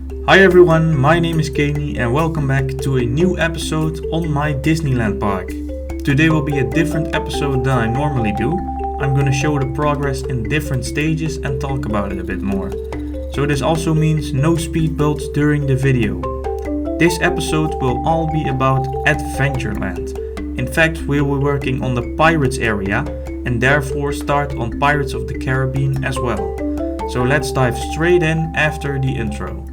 Hi everyone, my name is Kenny and welcome back to a new episode on my Disneyland park. Today will be a different episode than I normally do. I'm gonna show the progress in different stages and talk about it a bit more. So this also means no speed builds during the video. This episode will all be about Adventureland. In fact, we will be working on the Pirates area and therefore start on Pirates of the Caribbean as well. So let's dive straight in after the intro.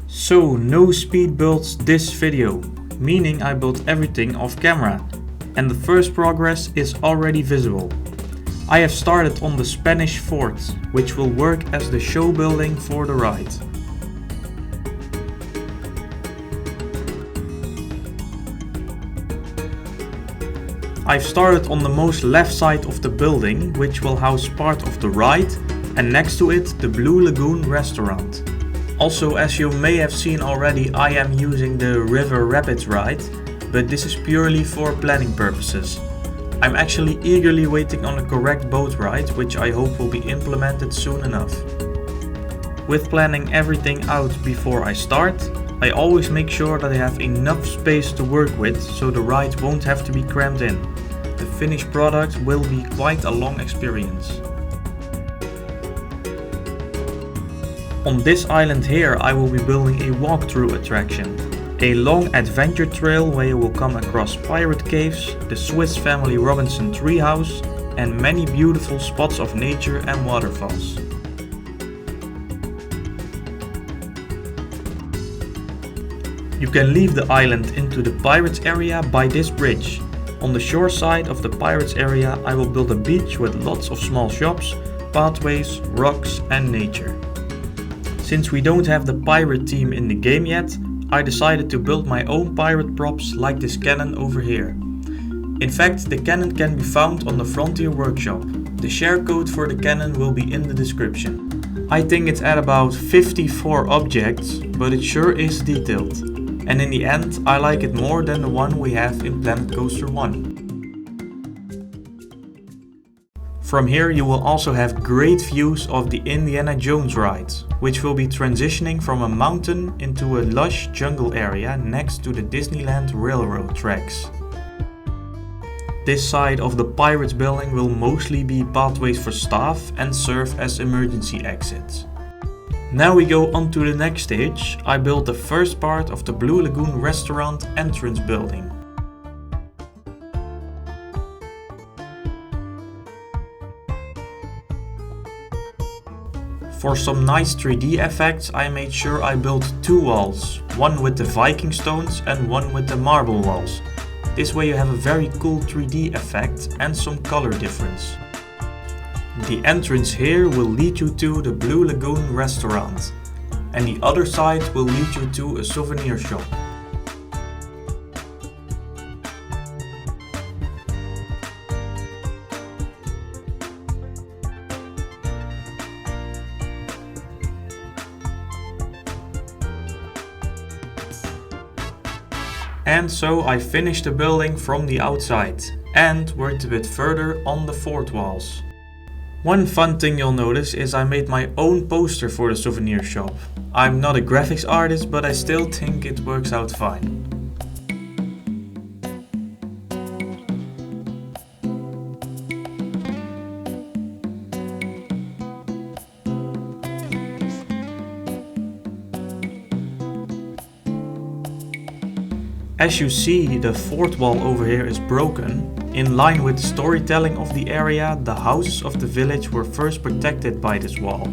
So no speed builds this video, meaning I built everything off camera. And the first progress is already visible. I have started on the Spanish fort, which will work as the show building for the ride. I've started on the most left side of the building, which will house part of the ride, and next to it the Blue Lagoon restaurant. Also, as you may have seen already, I am using the River Rapids ride, but this is purely for planning purposes. I'm actually eagerly waiting on a correct boat ride, which I hope will be implemented soon enough. With planning everything out before I start, I always make sure that I have enough space to work with so the ride won't have to be crammed in. The finished product will be quite a long experience. On this island here I will be building a walkthrough attraction. A long adventure trail where you will come across pirate caves, the Swiss Family Robinson treehouse, and many beautiful spots of nature and waterfalls. You can leave the island into the pirates area by this bridge. On the shore side of the pirates area I will build a beach with lots of small shops, pathways, rocks and nature. Since we don't have the pirate team in the game yet, I decided to build my own pirate props like this cannon over here. In fact, the cannon can be found on the Frontier workshop. The share code for the cannon will be in the description. I think it's at about 54 objects, but it sure is detailed. And in the end, I like it more than the one we have in Planet Coaster 1. From here you will also have great views of the Indiana Jones ride, which will be transitioning from a mountain into a lush jungle area next to the Disneyland railroad tracks. This side of the Pirates building will mostly be pathways for staff and serve as emergency exits. Now we go on to the next stage. I built the first part of the Blue Lagoon restaurant entrance building. For some nice 3D effects I made sure I built two walls, one with the Viking stones and one with the marble walls. This way you have a very cool 3D effect and some color difference. The entrance here will lead you to the Blue Lagoon restaurant, and the other side will lead you to a souvenir shop. And so I finished the building from the outside and worked a bit further on the fort walls. One fun thing you'll notice is I made my own poster for the souvenir shop. I'm not a graphics artist, but I still think it works out fine. As you see, the fort wall over here is broken. In line with the storytelling of the area, the houses of the village were first protected by this wall,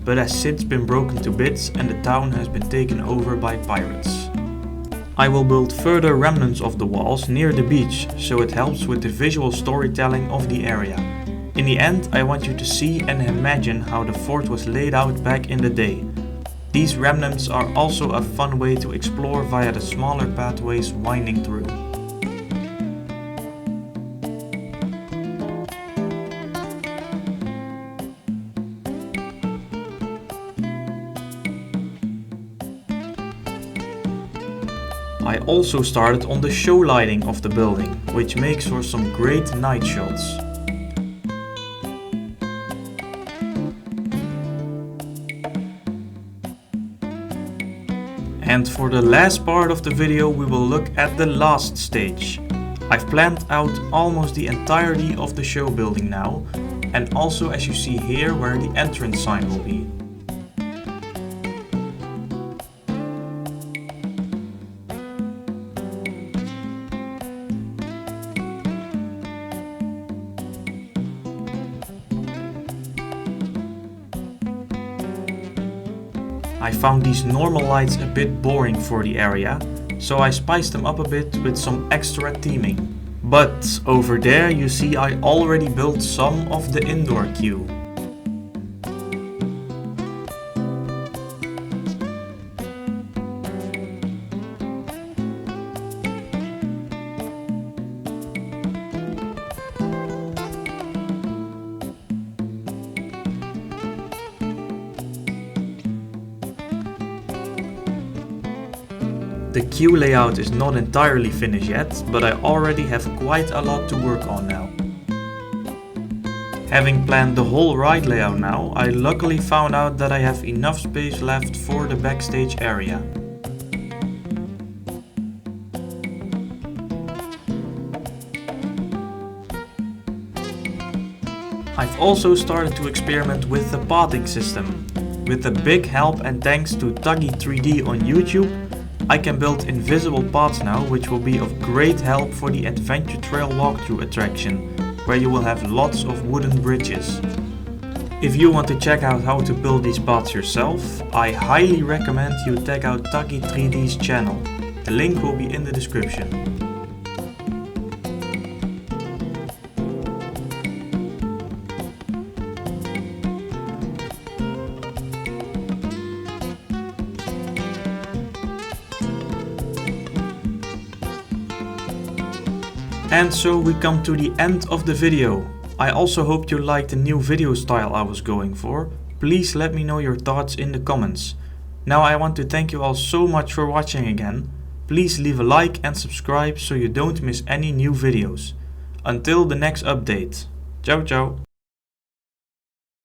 but has since been broken to bits and the town has been taken over by pirates. I will build further remnants of the walls near the beach, so it helps with the visual storytelling of the area. In the end, I want you to see and imagine how the fort was laid out back in the day. These remnants are also a fun way to explore via the smaller pathways winding through. I also started on the show lighting of the building, which makes for some great night shots. And for the last part of the video we will look at the last stage. I've planned out almost the entirety of the show building now, and also as you see here where the entrance sign will be. I found these normal lights a bit boring for the area, so I spiced them up a bit with some extra theming. But over there you see I already built some of the indoor queue. The queue layout is not entirely finished yet, but I already have quite a lot to work on now. Having planned the whole ride layout now, I luckily found out that I have enough space left for the backstage area. I've also started to experiment with the pathing system. With a big help and thanks to Tuggy3D on YouTube, I can build invisible paths now, which will be of great help for the Adventure Trail walkthrough attraction, where you will have lots of wooden bridges. If you want to check out how to build these paths yourself, I highly recommend you check out Tuggy3D's channel. The link will be in the description. And so we come to the end of the video. I also hope you liked the new video style I was going for. Please let me know your thoughts in the comments. Now I want to thank you all so much for watching again. Please leave a like and subscribe so you don't miss any new videos. Until the next update. Ciao ciao.